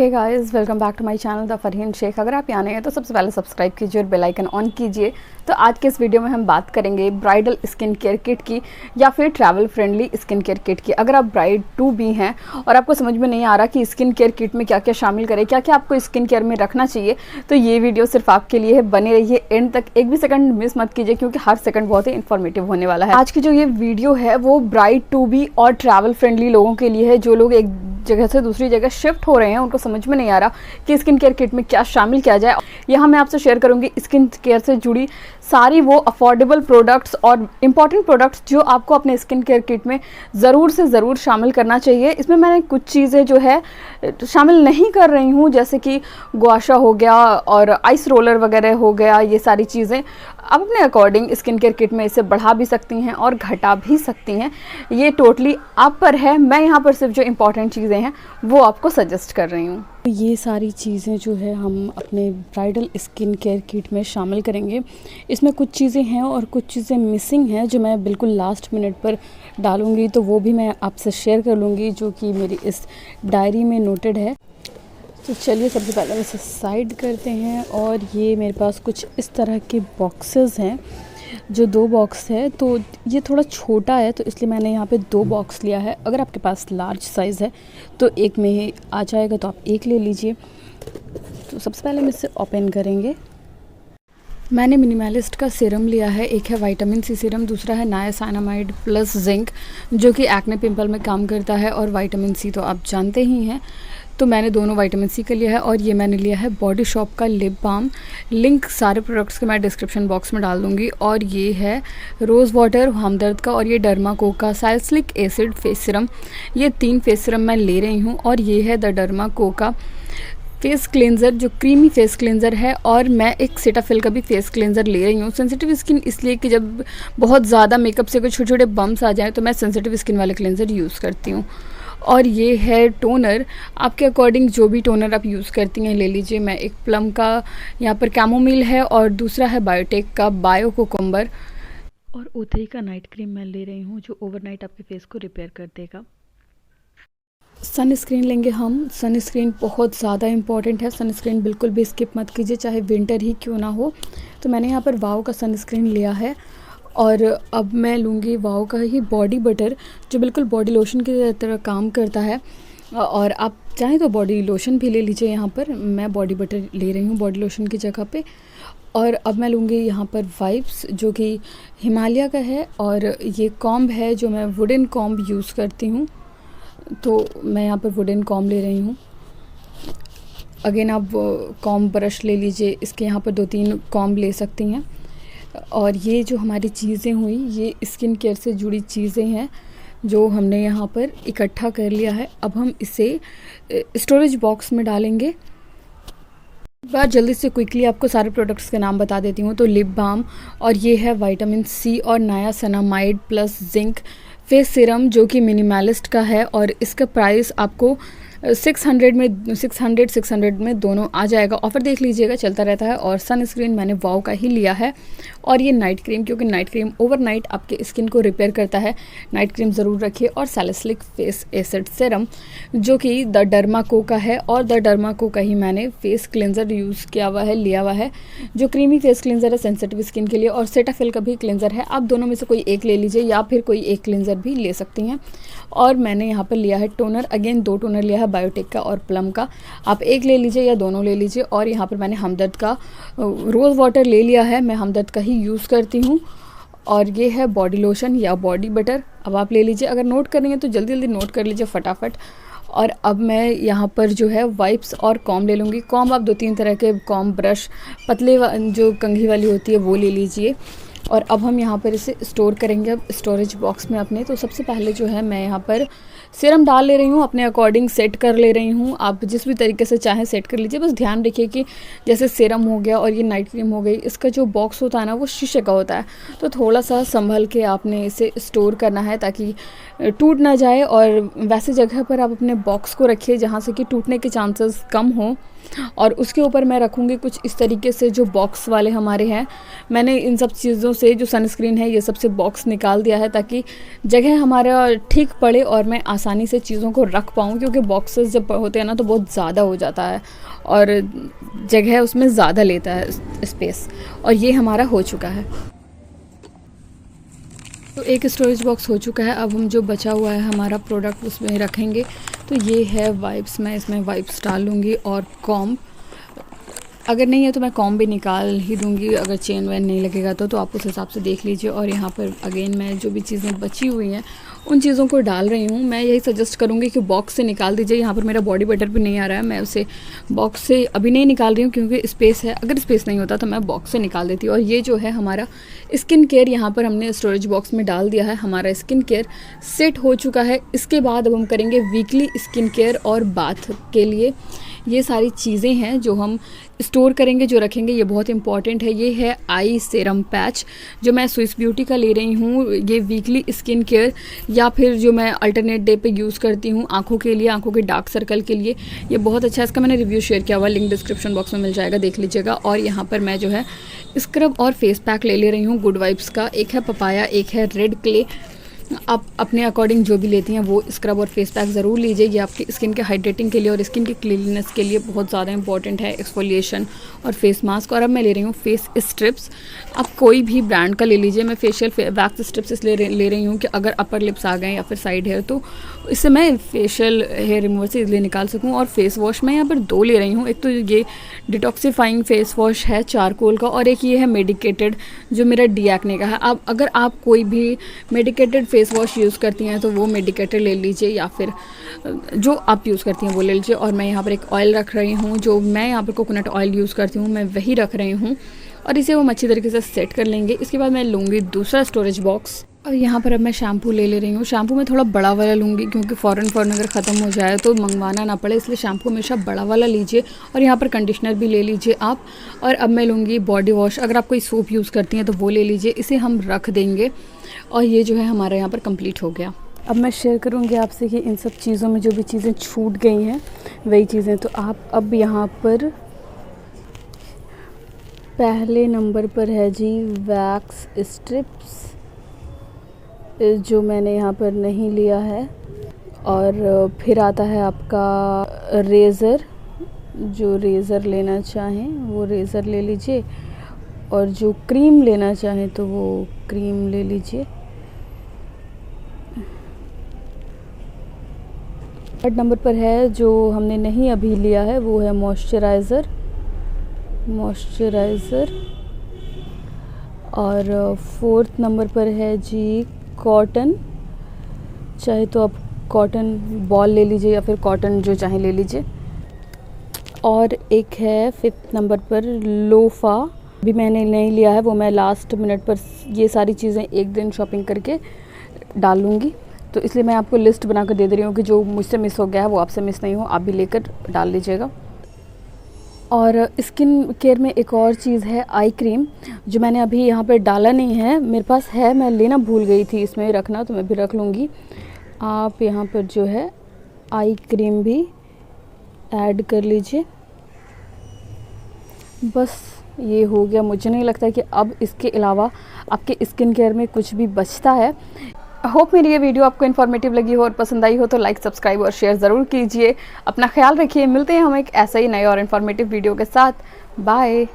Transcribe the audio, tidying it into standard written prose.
Hey guys, welcome back to my channel the Farheen Shaikh. अगर आप यहाँ नए हैं तो सबसे पहले सब्सक्राइब कीजिए और बेल आइकन ऑन कीजिए। तो आज के इस वीडियो में हम बात करेंगे ब्राइडल स्किन केयर किट की या फिर travel friendly skin care kit की। अगर आप ब्राइड टू भी हैं और आपको समझ में नहीं आ रहा कि स्किन केयर किट में क्या क्या शामिल करें, क्या क्या आपको स्किन केयर में रखना चाहिए, तो ये वीडियो सिर्फ आपके लिए है। बने रहिए एंड तक, एक भी सेकंड मिस मत कीजिए क्योंकि हर सेकंड बहुत ही इन्फॉर्मेटिव होने वाला है। आज की जो ये वीडियो है वो ब्राइड टू बी और ट्रैवल फ्रेंडली लोगों के लिए है, जो लोग एक जगह से दूसरी जगह शिफ्ट हो रहे हैं, उनको समझ में नहीं आ रहा कि स्किन केयर किट में क्या शामिल किया जाए। यहाँ मैं आपसे शेयर करूंगी स्किन केयर से जुड़ी सारी वो अफोर्डेबल प्रोडक्ट्स और इम्पॉर्टेंट प्रोडक्ट्स जो आपको अपने स्किन केयर किट में ज़रूर से ज़रूर शामिल करना चाहिए। इसमें मैंने कुछ चीज़ें जो है शामिल नहीं कर रही हूँ, जैसे कि गुआशा हो गया और आइस रोलर वगैरह हो गया। ये सारी चीज़ें आप अपने अकॉर्डिंग स्किन केयर किट में इसे बढ़ा भी सकती हैं और घटा भी सकती हैं। ये टोटली आप पर है। मैं यहाँ पर सिर्फ जो इम्पॉर्टेंट चीज़ें हैं वो आपको सजेस्ट कर रही हूँ। ये सारी चीज़ें जो है हम अपने ब्राइडल स्किन केयर किट में शामिल करेंगे। इसमें कुछ चीज़ें हैं और कुछ चीज़ें मिसिंग हैं जो मैं बिल्कुल लास्ट मिनट पर डालूँगी, तो वो भी मैं आपसे शेयर कर लूँगी, जो कि मेरी इस डायरी में नोटेड है। तो चलिए सबसे पहले इसे साइड करते हैं। और ये मेरे पास कुछ इस तरह के बॉक्सेस हैं, जो 2 बॉक्स है। तो ये थोड़ा छोटा है तो इसलिए मैंने यहाँ पे 2 बॉक्स लिया है। अगर आपके पास लार्ज साइज़ है तो एक में ही आ जाएगा, तो आप एक ले लीजिए। तो सबसे पहले हम इसे ओपन करेंगे। मैंने मिनिमलिस्ट का सीरम लिया है। एक है विटामिन सी सीरम, दूसरा है नायासिनामाइड प्लस जिंक, जो कि एक्ने पिंपल में काम करता है। और विटामिन सी तो आप जानते ही हैं, तो मैंने दोनों विटामिन सी का लिया है। और ये मैंने लिया है बॉडी शॉप का लिप बाम। लिंक सारे प्रोडक्ट्स के मैं डिस्क्रिप्शन बॉक्स में डाल दूँगी। और ये है रोज़ वाटर हमदर्द का, और ये डर्माकोका सैलिसिलिक एसिड फेस सीरम। ये 3 फेस सीरम मैं ले रही हूँ। और ये है द डर्माकोका फेस क्लेंज़र, जो क्रीमी फेस क्लेंज़र है। और मैं एक सेटाफिल का भी फेस क्लेंज़र ले रही हूँ। सेंसिटिव स्किन इसलिए कि जब बहुत ज़्यादा मेकअप से कोई छोटे छोटे बम्स आ जाएँ तो मैं सेंसिटिव स्किन वाले क्लेंज़र यूज़ करती हूँ। और ये है टोनर। आपके अकॉर्डिंग जो भी टोनर आप यूज़ करती हैं ले लीजिए। मैं एक प्लम का यहाँ पर कैमोमिल है, और दूसरा है बायोटेक का बायो कोकम्बर। और O3 का नाइट क्रीम मैं ले रही हूँ, जो ओवरनाइट आपके फेस को रिपेयर कर देगा। सनस्क्रीन लेंगे हम। सनस्क्रीन बहुत ज़्यादा इंपॉर्टेंट है। सनस्क्रीन बिल्कुल भी स्किप मत कीजिए, चाहे विंटर ही क्यों ना हो। तो मैंने यहाँ पर वाओ का सनस्क्रीन लिया है। और अब मैं लूँगी वाओ का ही बॉडी बटर, जो बिल्कुल बॉडी लोशन की तरह काम करता है। और आप चाहें तो बॉडी लोशन भी ले लीजिए। यहाँ पर मैं बॉडी बटर ले रही हूँ बॉडी लोशन की जगह पे। और अब मैं लूँगी यहाँ पर वाइप्स, जो कि हिमालय का है। और ये कॉम्ब है, जो मैं वुडन कॉम्ब यूज़ करती हूँ, तो मैं यहाँ पर वुडन कॉम्ब ले रही हूँ। अगेन आप कॉम्ब ब्रश ले लीजिए। इसके यहाँ पर 2-3 कॉम्ब ले सकती हैं। और ये जो हमारी चीज़ें हुई, ये स्किन केयर से जुड़ी चीज़ें हैं जो हमने यहाँ पर इकट्ठा कर लिया है। अब हम इसे स्टोरेज बॉक्स में डालेंगे। बार जल्दी से क्विकली आपको सारे प्रोडक्ट्स के नाम बता देती हूँ। तो लिप बाम, और ये है विटामिन सी और niacinamide plus zinc face serum, जो कि मिनिमलिस्ट का है। और इसका प्राइस आपको 600 में दोनों आ जाएगा। ऑफ़र देख लीजिएगा, चलता रहता है। और सनस्क्रीन मैंने वाओ का ही लिया है। और ये नाइट क्रीम, क्योंकि नाइट क्रीम ओवरनाइट आपके स्किन को रिपेयर करता है, नाइट क्रीम ज़रूर रखिए। और सैलिसिलिक फेस एसिड सीरम, जो कि द डर्माकोका है। और द डर्माकोका ही मैंने फेस क्लेंज़र यूज़ किया हुआ है, लिया हुआ है, जो क्रीमी फेस क्लेंज़र है सेंसिटिव स्किन के लिए। और सेटाफिल का भी क्लेंज़र है। आप दोनों में से कोई एक ले लीजिए, या फिर कोई एक क्लेंज़र भी ले सकती हैं। और मैंने यहाँ पर लिया है टोनर। अगेन 2 टोनर लिया है, बायोटेक का और प्लम का। आप एक ले लीजिए या दोनों ले लीजिए। और यहाँ पर मैंने हमदर्द का रोज़ वाटर ले लिया है, मैं हमदर्द का ही यूज़ करती हूँ। और ये है बॉडी लोशन या बॉडी बटर। अब आप ले लीजिए। अगर नोट करेंगे तो जल्दी जल्दी नोट कर लीजिए फटाफट। और अब मैं यहाँ पर जो है वाइप्स और कॉम्ब ले लूँगी। कॉम्ब आप 2-3 तरह के कॉम्ब ब्रश, पतले जो कंघी वाली होती है वो ले लीजिए। और अब हम यहाँ पर इसे स्टोर करेंगे अब स्टोरेज बॉक्स में अपने। तो सबसे पहले जो है मैं यहाँ पर सीरम डाल ले रही हूँ, अपने अकॉर्डिंग सेट कर ले रही हूँ। आप जिस भी तरीके से चाहें सेट कर लीजिए। बस ध्यान रखिए कि जैसे सीरम हो गया और ये नाइट क्रीम हो गई, इसका जो बॉक्स होता है ना वो शीशे का होता है, तो थोड़ा सा संभल के आपने इसे स्टोर करना है ताकि टूट ना जाए। और वैसे जगह पर आप अपने बॉक्स को रखिए जहाँ से कि टूटने के चांसेस कम हो। और उसके ऊपर मैं रखूँगी कुछ इस तरीके से जो बॉक्स वाले हमारे हैं। मैंने इन सब चीज़ों से जो सनस्क्रीन है ये सब से बॉक्स निकाल दिया है ताकि जगह हमारा ठीक पड़े और मैं आसानी से चीज़ों को रख पाऊँ, क्योंकि बॉक्सेस जब होते हैं ना तो बहुत ज़्यादा हो जाता है और जगह उसमें ज़्यादा लेता है स्पेस। और ये हमारा हो चुका है। तो एक स्टोरेज बॉक्स हो चुका है। अब हम जो बचा हुआ है हमारा प्रोडक्ट उसमें रखेंगे। तो ये है वाइप्स, मैं इसमें वाइप्स डाल लूँगी और कॉम्ब, अगर नहीं है तो मैं कॉम्ब भी निकाल ही दूँगी, अगर चेन वैन नहीं लगेगा तो आप उस हिसाब से देख लीजिए। और यहाँ पर अगेन मैं जो भी चीज़ें बची हुई हैं उन चीज़ों को डाल रही हूँ। मैं यही सजेस्ट करूँगी कि बॉक्स से निकाल दीजिए। यहाँ पर मेरा बॉडी बटर भी नहीं आ रहा है, मैं उसे बॉक्स से अभी नहीं निकाल रही हूँ क्योंकि स्पेस है। अगर स्पेस नहीं होता तो मैं बॉक्स से निकाल देती। और ये जो है हमारा स्किन केयर यहाँ पर हमने स्टोरेज बॉक्स में डाल दिया है। हमारा स्किन केयर सेट हो चुका है। इसके बाद अब हम करेंगे वीकली स्किन केयर और बाथ के लिए ये सारी चीज़ें हैं जो हम स्टोर करेंगे, जो रखेंगे। ये बहुत इंपॉर्टेंट है। ये है आई सेरम पैच जो मैं स्विस ब्यूटी का ले रही हूँ। ये वीकली स्किन केयर या फिर जो मैं अल्टरनेट डे पे यूज़ करती हूँ आँखों के लिए, आँखों के डार्क सर्कल के लिए। ये बहुत अच्छा है, इसका मैंने रिव्यू शेयर किया हुआ, लिंक डिस्क्रिप्शन बॉक्स में मिल जाएगा, देख लीजिएगा। और यहाँ पर मैं जो है स्क्रब और फेस पैक ले रही हूँ गुड वाइब्स का। एक है पपाया, एक है रेड क्ले। आप अपने अकॉर्डिंग जो भी लेती हैं वो स्क्रब और फेस पैक ज़रूर लीजिए। ये आपकी स्किन के हाइड्रेटिंग के लिए और स्किन की क्लीननेस के लिए बहुत ज़्यादा इंपॉर्टेंट है, एक्सफोलिएशन और फेस मास्क। और अब मैं ले रही हूँ फेस स्ट्रिप्स। आप कोई भी ब्रांड का ले लीजिए। मैं फेशियल वैक्स स्ट्रिप्स इसलिए ले रही हूँ कि अगर अपर लिप्स आ गए या फिर साइड हेयर तो इससे मैं फेशियल हेयर रिमूवर से इसलिए निकाल सकूँ। और फेस वॉश मैं यहाँ पर 2 ले रही हूँ। एक तो ये डिटॉक्सीफाइंग फेस वॉश है चारकोल का, और एक ये है मेडिकेटेड जो मेरा डीएक्ने का है। अब अगर आप कोई भी मेडिकेटेड फेस वॉश यूज़ करती हैं तो वो मेडिकेटेड ले लीजिए, या फिर जो आप यूज़ करती हैं वो ले लीजिए। और मैं यहाँ पर एक ऑयल रख रही हूँ, जो मैं यहाँ पर कोकोनट ऑयल यूज़ करती हूँ, मैं वही रख रही हूँ। और इसे हम अच्छी तरीके से सेट कर लेंगे। इसके बाद मैं लूँगी दूसरा स्टोरेज बॉक्स। और यहाँ पर अब मैं शैम्पू ले रही हूँ। शैम्पू मैं थोड़ा बड़ा वाला लूँगी क्योंकि फ़ौरन अगर ख़त्म हो जाए तो मंगवाना ना पड़े, इसलिए शैम्पू हमेशा बड़ा वाला लीजिए। और यहाँ पर कंडीशनर भी ले लीजिए आप। और अब मैं लूँगी बॉडी वॉश, अगर आप कोई सोप यूज़ करती हैं तो वो ले लीजिए। इसे हम रख देंगे। और ये जो है हमारा यहाँ पर कंप्लीट हो गया। अब मैं शेयर करूँगी आपसे कि इन सब चीज़ों में जो भी चीज़ें छूट गई हैं वही चीज़ें। तो आप अब यहाँ पर पहले नंबर पर है जी वैक्स स्ट्रिप्स, जो मैंने यहाँ पर नहीं लिया है। और फिर आता है आपका रेज़र, जो रेज़र लेना चाहें वो रेज़र ले लीजिए। और जो क्रीम लेना चाहें तो वो क्रीम ले लीजिए। 3rd नंबर पर है जो हमने नहीं अभी लिया है, वो है मॉइस्चराइज़र। और 4th नंबर पर है जी कॉटन, चाहे तो आप कॉटन बॉल ले लीजिए या फिर कॉटन जो चाहे ले लीजिए। और एक है 5th नंबर पर लोफा, भी मैंने नहीं लिया है, वो मैं लास्ट मिनट पर ये सारी चीज़ें एक दिन शॉपिंग करके डाल लूँगी। तो इसलिए मैं आपको लिस्ट बना कर दे दे रही हूँ कि जो मुझसे मिस हो गया है वो आपसे मिस नहीं हो, आप भी लेकर डाल लीजिएगा। और स्किन केयर में एक और चीज़ है आई क्रीम, जो मैंने अभी यहाँ पर डाला नहीं है, मेरे पास है, मैं लेना भूल गई थी इसमें रखना, तो मैं भी रख लूँगी। आप यहाँ पर जो है आई क्रीम भी ऐड कर लीजिए। बस ये हो गया। मुझे नहीं लगता कि अब इसके अलावा आपके स्किन केयर में कुछ भी बचता है। होप मेरी ये वीडियो आपको इन्फॉर्मेटिव लगी हो और पसंद आई हो तो लाइक, सब्सक्राइब और शेयर ज़रूर कीजिए। अपना ख्याल रखिए। मिलते हैं हम एक ऐसा ही नए और इन्फॉर्मेटिव वीडियो के साथ। बाय।